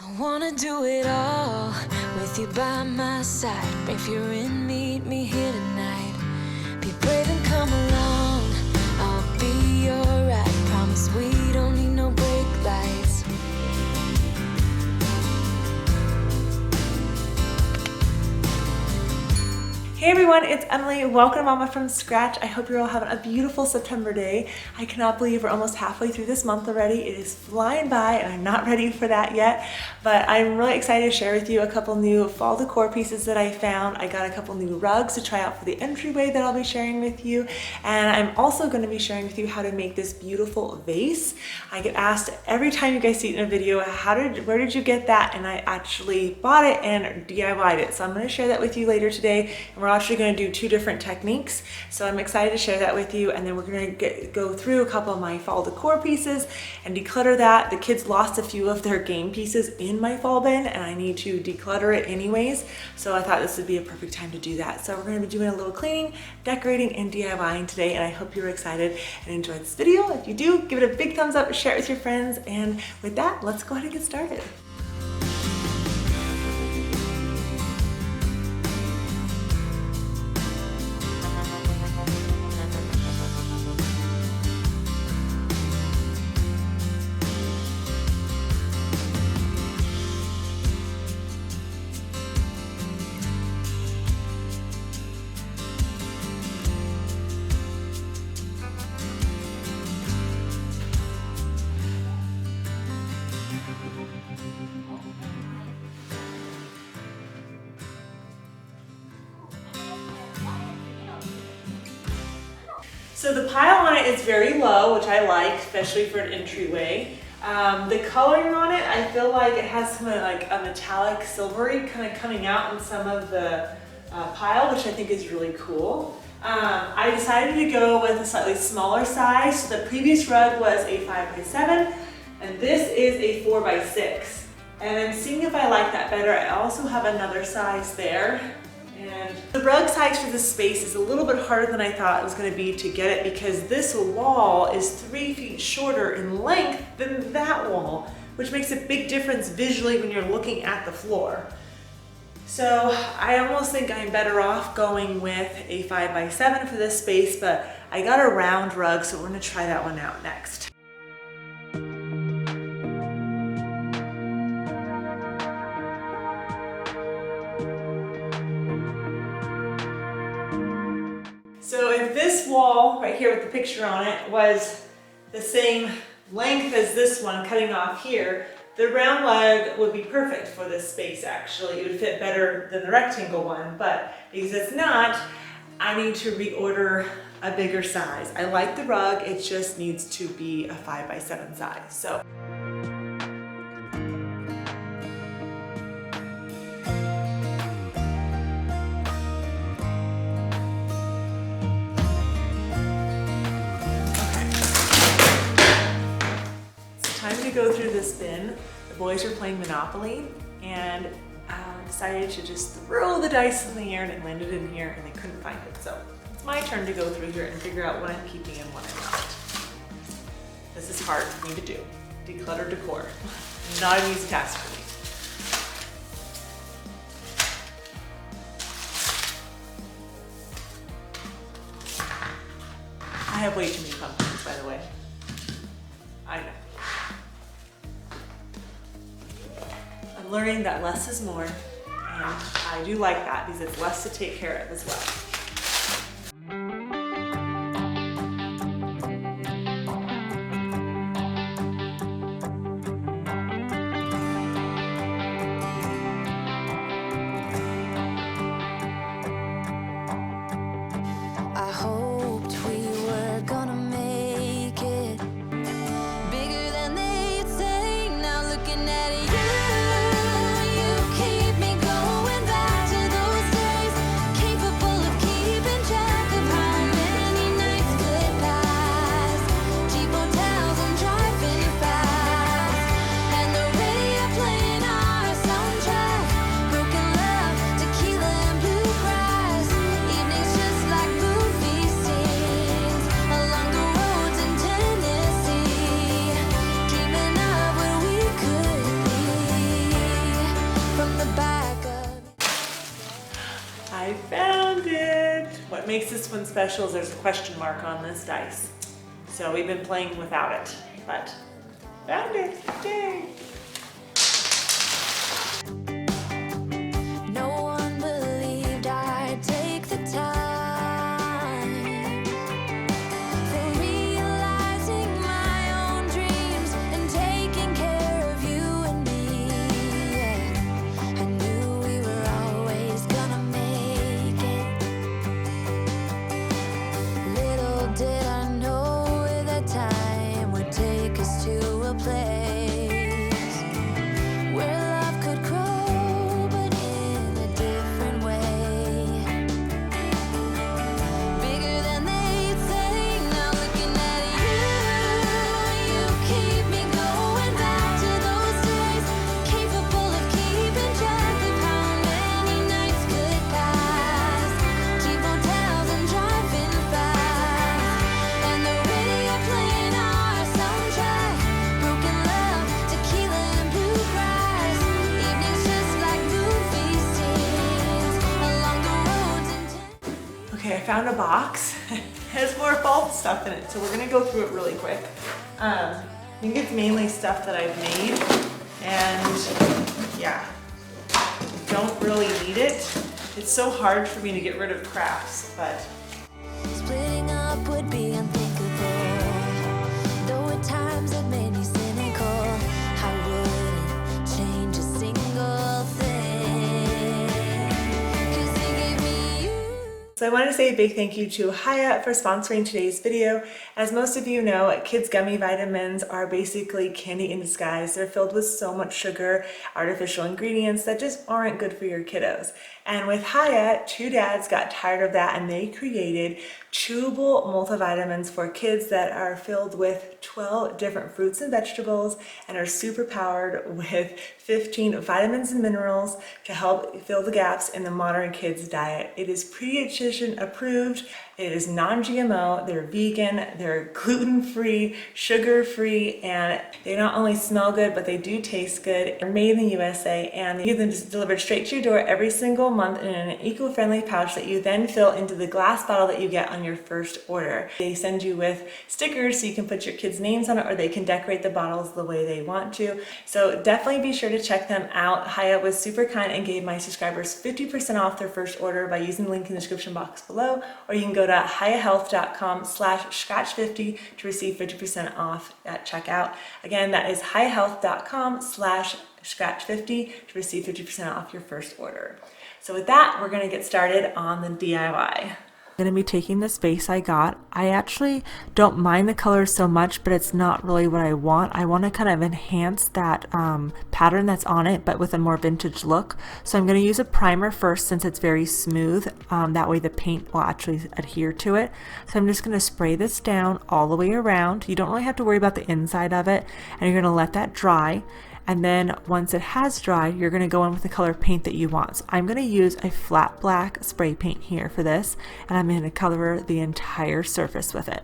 I wanna do it all with you by my side. If you're in, meet me here tonight. Be brave and come along. I'll be your ride. Promise we don't need no brake lights. Hey everyone, it's Emily. Welcome to Mama from Scratch. I hope you're all having a beautiful September day. I cannot believe we're almost halfway through this month already. It is flying by and I'm not ready for that yet, but I'm really excited to share with you a couple new fall decor pieces that I found. I got a couple new rugs to try out for the entryway that I'll be sharing with you, and I'm also going to be sharing with you how to make this beautiful vase. I get asked every time you guys see it in a video, where did you get that? And I actually bought it and DIY'd it. So I'm going to share that with you later today, and we're actually going to do two different techniques. So I'm excited to share that with you, and then we're going to go through a couple of my fall decor pieces and declutter that. The kids lost a few of their game pieces in my fall bin and I need to declutter it anyways, so I thought this would be a perfect time to do that. So we're going to be doing a little cleaning, decorating, and DIYing today, and I hope you're excited and enjoyed this video. If you do, give it a big thumbs up, share it with your friends, and with that, let's go ahead and get started. So the pile on it is very low, which I like, especially for an entryway. The coloring on it, I feel like it has some like a metallic silvery kind of coming out in some of the pile, which I think is really cool. I decided to go with a slightly smaller size. So the previous rug was a 5x7, and this is a 4x6. And I'm seeing if I like that better. I also have another size there. And the rug size for this space is a little bit harder than I thought it was going to be to get it, because this wall is 3 feet shorter in length than that wall, which makes a big difference visually when you're looking at the floor. So I almost think I'm better off going with a 5x7 for this space, but I got a round rug, so we're going to try that one out next. So if this wall right here with the picture on it was the same length as this one cutting off here, the round rug would be perfect for this space actually. It would fit better than the rectangle one, but because it's not, I need to reorder a bigger size. I like the rug, it just needs to be a 5x7 size. So. Time to go through this bin. The boys are playing Monopoly, and decided to just throw the dice in the air, and it landed in here and they couldn't find it. So it's my turn to go through here and figure out what I'm keeping and what I'm not. This is hard for me to do. Declutter decor. Not an easy task for me. I have way too many pumpkins, by the way. I know. I'm learning that less is more, and I do like that because it's less to take care of as well. I hoped we were gonna make it bigger than they'd say. Now looking at you, you keep me going back to those days, capable of makes this one special is there's a question mark on this dice. So we've been playing without it, but found it, yay! No one believed I'd take the time for realizing my own dreams and taking care of you and me. I knew we were always gonna make it. Little did I know that time would take us to a place where love could grow, but in a different way. Bigger than they'd say. Now looking at you keep me going back to those days, capable of keeping track of how many nights could pass. Cheap hotels and driving fast, and the radio playing our soundtrack. Broken love, tequila and bluegrass. Evenings just like movie scenes along the roads and Okay, I found a box. It has more fall stuff in it, so we're gonna go through it really quick. I think it's mainly stuff that I've made, and yeah, don't really need it. It's so hard for me to get rid of crafts, but splitting up would be unthinkable. Though at times it made me cynical, I wouldn't change a single thing. 'Cause they gave me you. so I wanted to say a big thank you to Hyatt for sponsoring today's video. As most of you know, kids gummy vitamins are basically candy in disguise. They're filled with so much sugar, artificial ingredients that just aren't good for your kiddos. And with Hyatt, two dads got tired of that and they created chewable multivitamins for kids that are filled with 12 different fruits and vegetables and are super powered with 15 vitamins and minerals to help fill the gaps in the modern kids diet. It is pediatrician approved. It is non-GMO, they're vegan, they're gluten-free, sugar-free, and they not only smell good, but they do taste good. They're made in the USA, and you get them just delivered straight to your door every single month in an eco-friendly pouch that you then fill into the glass bottle that you get on your first order. They send you with stickers so you can put your kids' names on it, or they can decorate the bottles the way they want to. So definitely be sure to check them out. Hyatt was super kind and gave my subscribers 50% off their first order by using the link in the description box below, or you can go to hyahealth.com/scratch50 to receive 50% off at checkout. Again, that is hyahealth.com/scratch50 to receive 50% off your first order. So with that, we're gonna get started on the DIY. I'm going to be taking this vase I got. I actually don't mind the color so much, but it's not really what I want. I want to kind of enhance that pattern that's on it, but with a more vintage look. So I'm going to use a primer first since it's very smooth. That way the paint will actually adhere to it. So I'm just going to spray this down all the way around. You don't really have to worry about the inside of it, and you're going to let that dry. And then once it has dried, you're going to go in with the color paint that you want. So I'm going to use a flat black spray paint here for this, and I'm going to color the entire surface with it.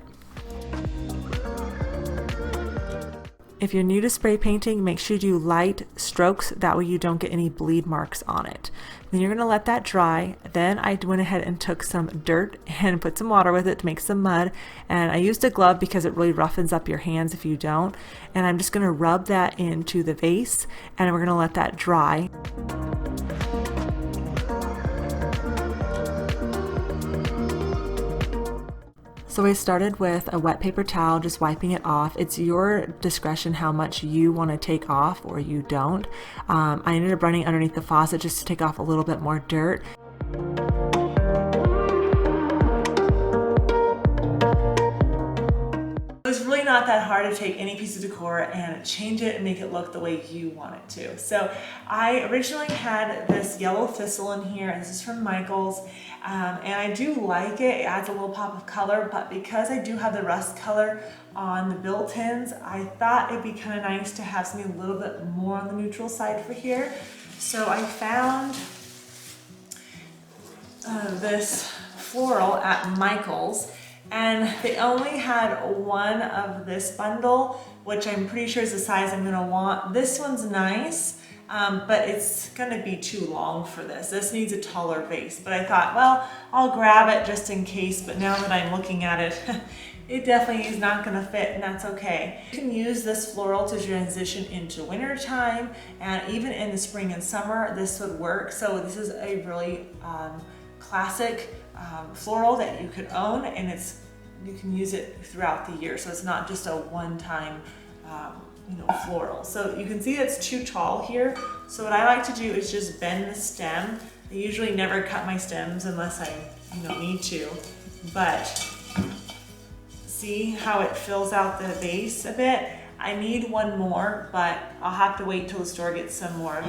If you're new to spray painting, make sure you do light strokes, that way you don't get any bleed marks on it. Then you're going to let that dry. Then I went ahead and took some dirt and put some water with it to make some mud, and I used a glove because it really roughens up your hands if you don't. And I'm just going to rub that into the vase, and we're going to let that dry. So I started with a wet paper towel, just wiping it off. It's your discretion how much you want to take off or you don't. I ended up running underneath the faucet just to take off a little bit more dirt. It's really not that hard to take any piece of decor and change it and make it look the way you want it to. So I originally had this yellow thistle in here, and this is from Michael's, and I do like it. It adds a little pop of color, but because I do have the rust color on the built-ins, I thought it'd be kind of nice to have something a little bit more on the neutral side for here. So I found this floral at Michael's, and they only had one of this bundle, which I'm pretty sure is the size I'm gonna want. This one's nice, but it's gonna be too long for this. This needs a taller vase, but I thought, well, I'll grab it just in case, but now that I'm looking at it, it definitely is not gonna fit, and that's okay. You can use this floral to transition into winter time, and even in the spring and summer, this would work. So this is a really classic floral that you could own, and you can use it throughout the year. So it's not just a one-time floral. So you can see it's too tall here. So what I like to do is just bend the stem. I usually never cut my stems unless I need to, but see how it fills out the vase a bit? I need one more, but I'll have to wait till the store gets some more,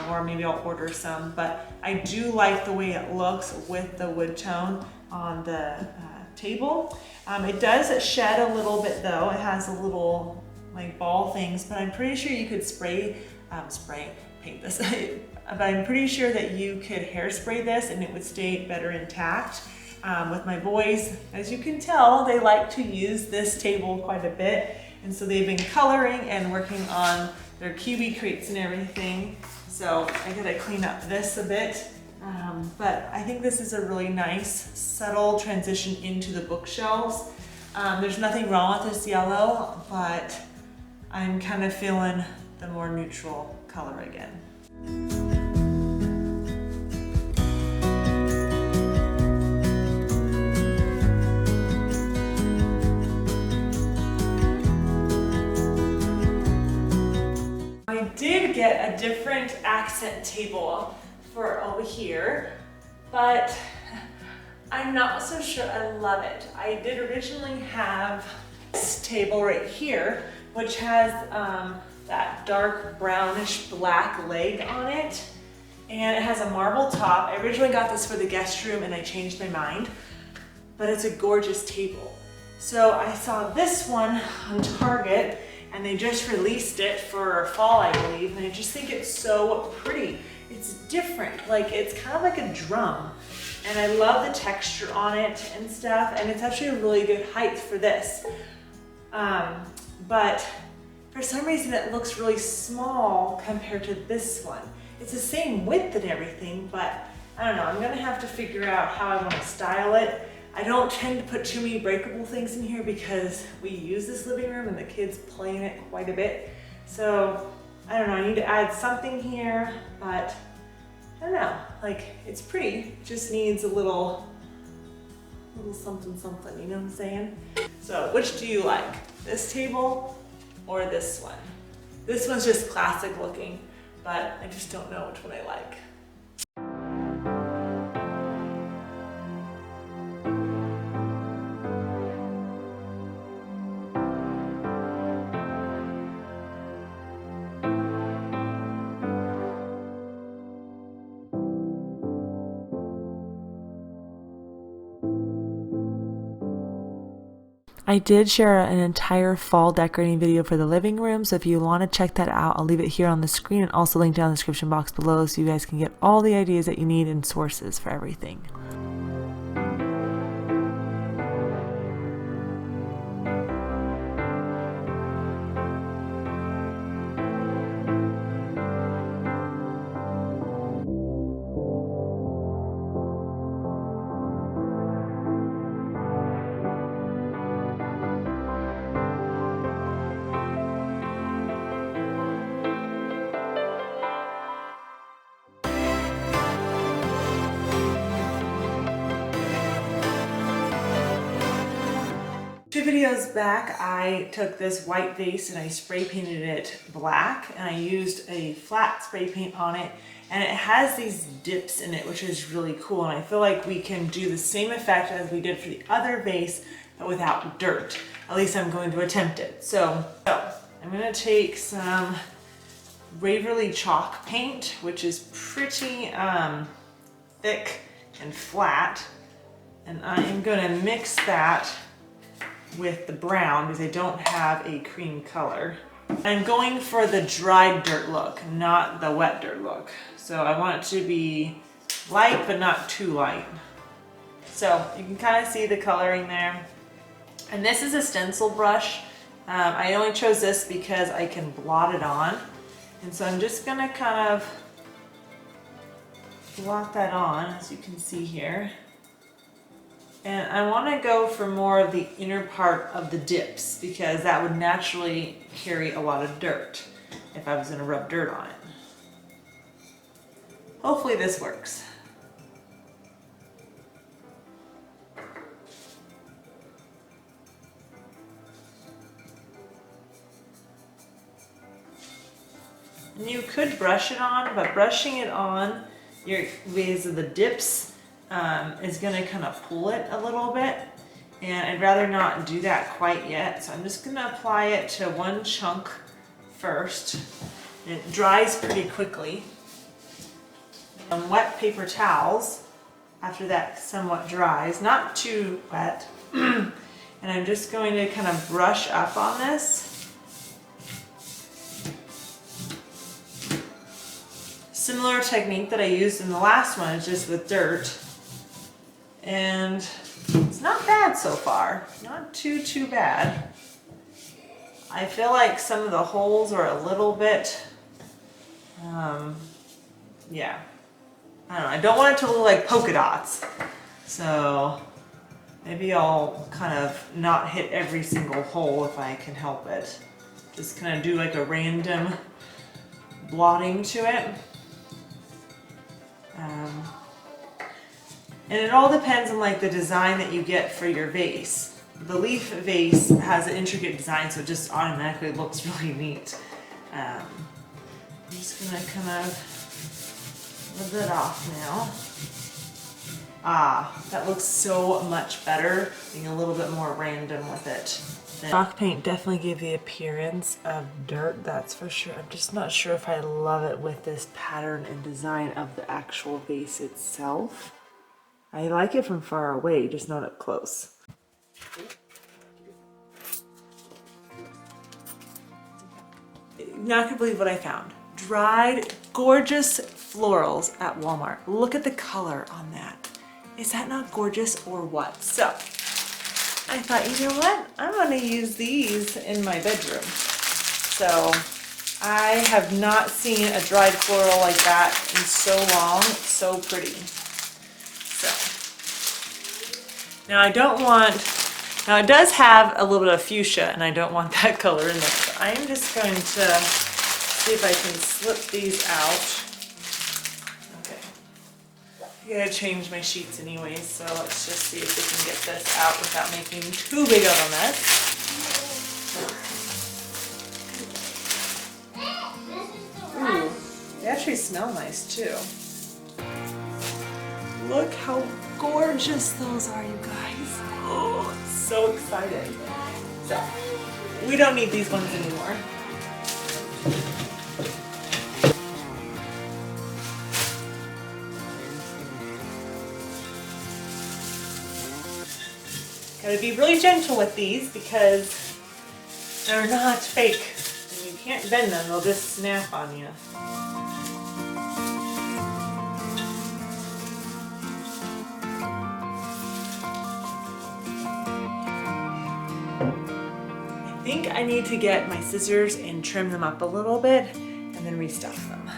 or maybe I'll order some. But I do like the way it looks with the wood tone on the table. It does shed a little bit though. It has a little like ball things, but I'm pretty sure you could paint this. But I'm pretty sure that you could hairspray this and it would stay better intact. With my boys, as you can tell, they like to use this table quite a bit. And so they've been coloring and working on their kiwi crates and everything. So I gotta clean up this a bit. But I think this is a really nice, subtle transition into the bookshelves. There's nothing wrong with this yellow, but I'm kind of feeling the more neutral color again. I did get a different accent table for over here, but I'm not so sure I love it. I did originally have this table right here, which has that dark brownish black leg on it, and it has a marble top. I originally got this for the guest room and I changed my mind, but it's a gorgeous table. So I saw this one on Target, and they just released it for fall, I believe, and I just think it's so pretty. It's different, like it's kind of like a drum, and I love the texture on it and stuff, and it's actually a really good height for this. But for some reason it looks really small compared to this one. It's the same width and everything, but I don't know, I'm gonna have to figure out how I want to style it. I don't tend to put too many breakable things in here because we use this living room and the kids play in it quite a bit. So I don't know, I need to add something here, but I don't know, like it's pretty, it just needs a little something, you know what I'm saying? So which do you like? This table or this one? This one's just classic looking, but I just don't know which one I like. I did share an entire fall decorating video for the living room, so if you want to check that out, I'll leave it here on the screen and also link down in the description box below so you guys can get all the ideas that you need and sources for everything. Two videos back, I took this white vase and I spray painted it black, and I used a flat spray paint on it, and it has these dips in it, which is really cool, and I feel like we can do the same effect as we did for the other vase, but without dirt. At least I'm going to attempt it. So I'm going to take some Waverly chalk paint, which is pretty thick and flat, and I am going to mix that with the brown because I don't have a cream color. I'm going for the dried dirt look, not the wet dirt look. So I want it to be light but not too light. So you can kind of see the coloring there. And this is a stencil brush. I only chose this because I can blot it on And so I'm just gonna kind of blot that on, as you can see here. And I want to go for more of the inner part of the dips because that would naturally carry a lot of dirt if I was going to rub dirt on it. Hopefully this works. And you could brush it on, but brushing it on your vase of the dips is going to kind of pull it a little bit, and I'd rather not do that quite yet. So I'm just going to apply it to one chunk first. And it dries pretty quickly. Wet paper towels after that somewhat dries, not too wet. And I'm just going to kind of brush up on this. Similar technique that I used in the last one, is just with dirt. And it's not bad so far, not too bad. I feel like some of the holes are a little bit, yeah, I don't know, I don't want it to look like polka dots. So maybe I'll kind of not hit every single hole if I can help it. Just kind of do like a random blotting to it. And it all depends on like the design that you get for your vase. The leaf vase has an intricate design, so it just automatically looks really neat. I'm just gonna kind of rub that off now. Ah, that looks so much better, being a little bit more random with it. Chalk paint definitely gave the appearance of dirt, that's for sure. I'm just not sure if I love it with this pattern and design of the actual vase itself. I like it from far away, just not up close. You're not gonna believe what I found. Dried, gorgeous florals at Walmart. Look at the color on that. Is that not gorgeous or what? So, I thought, you know what? I'm gonna use these in my bedroom. So, I have not seen a dried floral like that in so long. It's so pretty. So, now I don't want, now it does have a little bit of fuchsia and I don't want that color in there. So I'm just going to see if I can slip these out. Okay. I gotta change my sheets anyways, so let's just see if we can get this out without making too big of a mess. Ooh, they actually smell nice too. Look how gorgeous those are, you guys. Oh, so excited. So, we don't need these ones anymore. Gotta be really gentle with these because they're not fake. And you can't bend them, they'll just snap on you. I think I need to get my scissors and trim them up a little bit and then restuff them.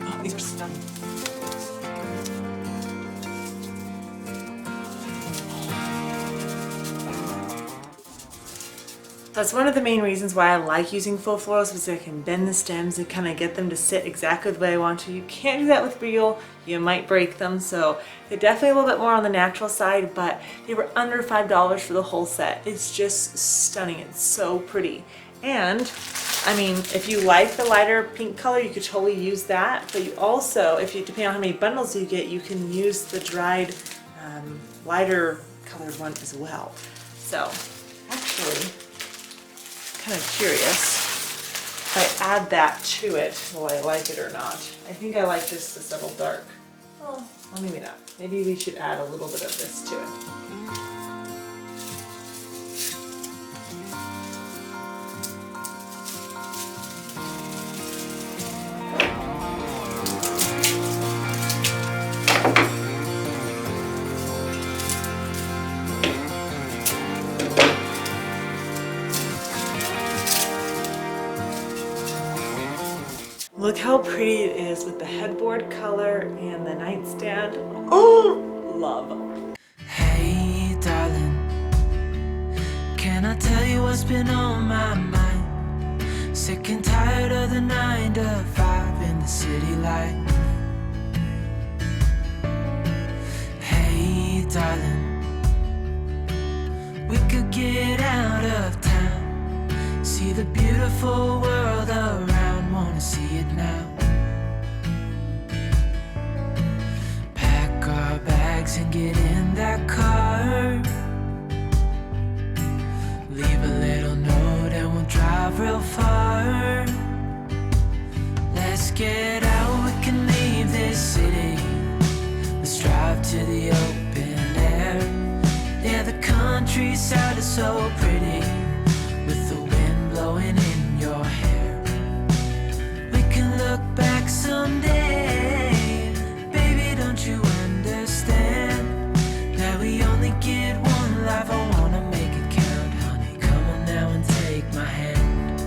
Oh, these are stunning. That's one of the main reasons why I like using faux florals, because I can bend the stems and kind of get them to sit exactly the way I want to. You can't do that with real, you might break them, so they're definitely a little bit more on the natural side, but they were under $5 for the whole set. It's just stunning, it's so pretty. And I mean, if you like the lighter pink color, you could totally use that, but you also, if you, depending on how many bundles you get, you can use the dried lighter colored one as well. So actually, kind of curious if I add that to it, will I like it or not? I think I like just the subtle dark. Oh, well, maybe not. Maybe we should add a little bit of this to it. Look how pretty it is with the headboard color and the nightstand. Oh, love. Hey, darling, can I tell you what's been on my mind? Sick and tired of the 9 to 5 in the city life. Hey, darling, we could get out of town, see the beautiful world around, wanna see it now. Pack our bags and get in that car, leave a little note and we'll drive real far. Let's get out, we can leave this city, let's drive to the open air. Yeah, the countryside is so pretty, with the wind blowing in your hair. We can look back someday, baby, don't you understand that we only get one life? I wanna make it count, honey, come on now and take my hand.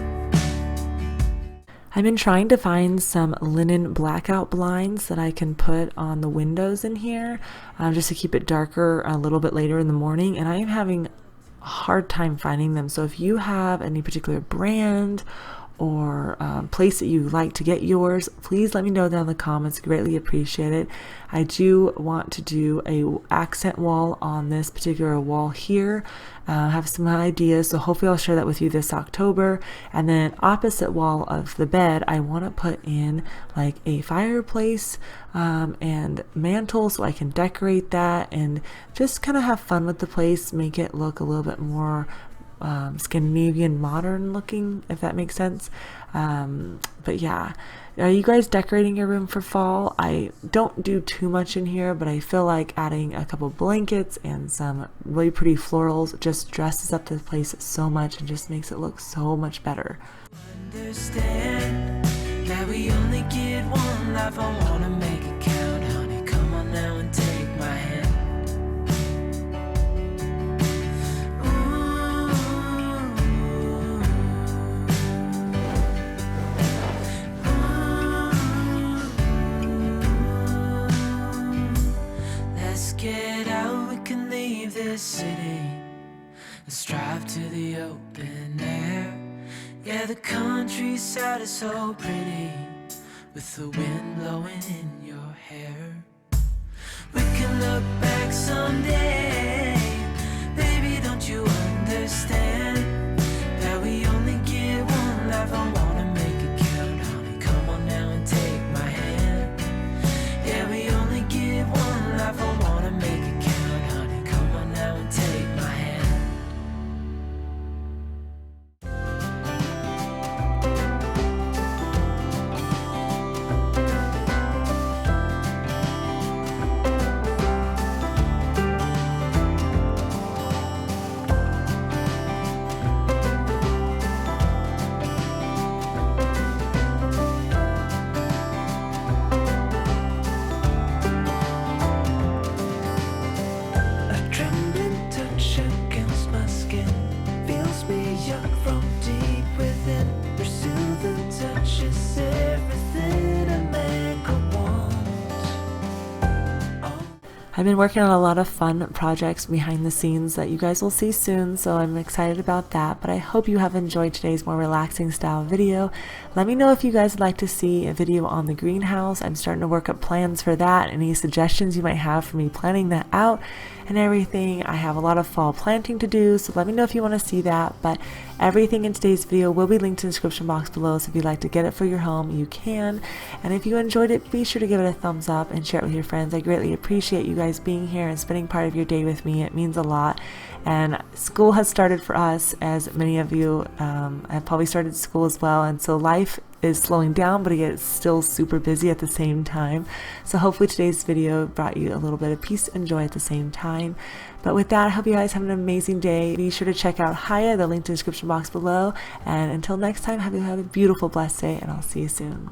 I've been trying to find some linen blackout blinds that I can put on the windows in here, just to keep it darker a little bit later in the morning, and I am having a hard time finding them. So if you have any particular brand or place that you like to get yours, please let me know down in the comments. Greatly appreciate it. I do want to do a accent wall on this particular wall here. Have some ideas, so hopefully I'll share that with you this October. And then opposite wall of the bed, I want to put in like a fireplace and mantle, so I can decorate that and just kind of have fun with the place, make it look a little bit more Scandinavian modern looking, if that makes sense. But yeah, are you guys decorating your room for fall? I don't do too much in here, but I feel like adding a couple blankets and some really pretty florals just dresses up the place so much and just makes it look so much better. Understand that we only get one life, I wanna make it count, honey, come on now and take my hand. Get out, we can leave this city, let's drive to the open air. Yeah, the countryside is so pretty, with the wind blowing in your hair. We can look back someday, baby, don't you understand that we only get one life? I wanna make it count, honey, come on now and take my hand. Yeah, we only get one life, I wanna make it count, honey, come on now and take my hand. I've been working on a lot of fun projects behind the scenes that you guys will see soon, so I'm excited about that. But I hope you have enjoyed today's more relaxing style video. Let me know if you guys would like to see a video on the greenhouse. I'm starting to work up plans for that. Any suggestions you might have for me planning that out and everything. I have a lot of fall planting to do, so let me know if you want to see that. But everything in today's video will be linked in the description box below, so if you'd like to get it for your home, you can. And if you enjoyed it, be sure to give it a thumbs up and share it with your friends. I greatly appreciate you guys being here and spending part of your day with me. It means a lot. And school has started for us, as many of you have probably started school as well, and so life is slowing down, but it's still super busy at the same time. So hopefully today's video brought you a little bit of peace and joy at the same time. But with that, I hope you guys have an amazing day. Be sure to check out Haya, the link in the description box below. And until next time, have a beautiful, blessed day, and I'll see you soon.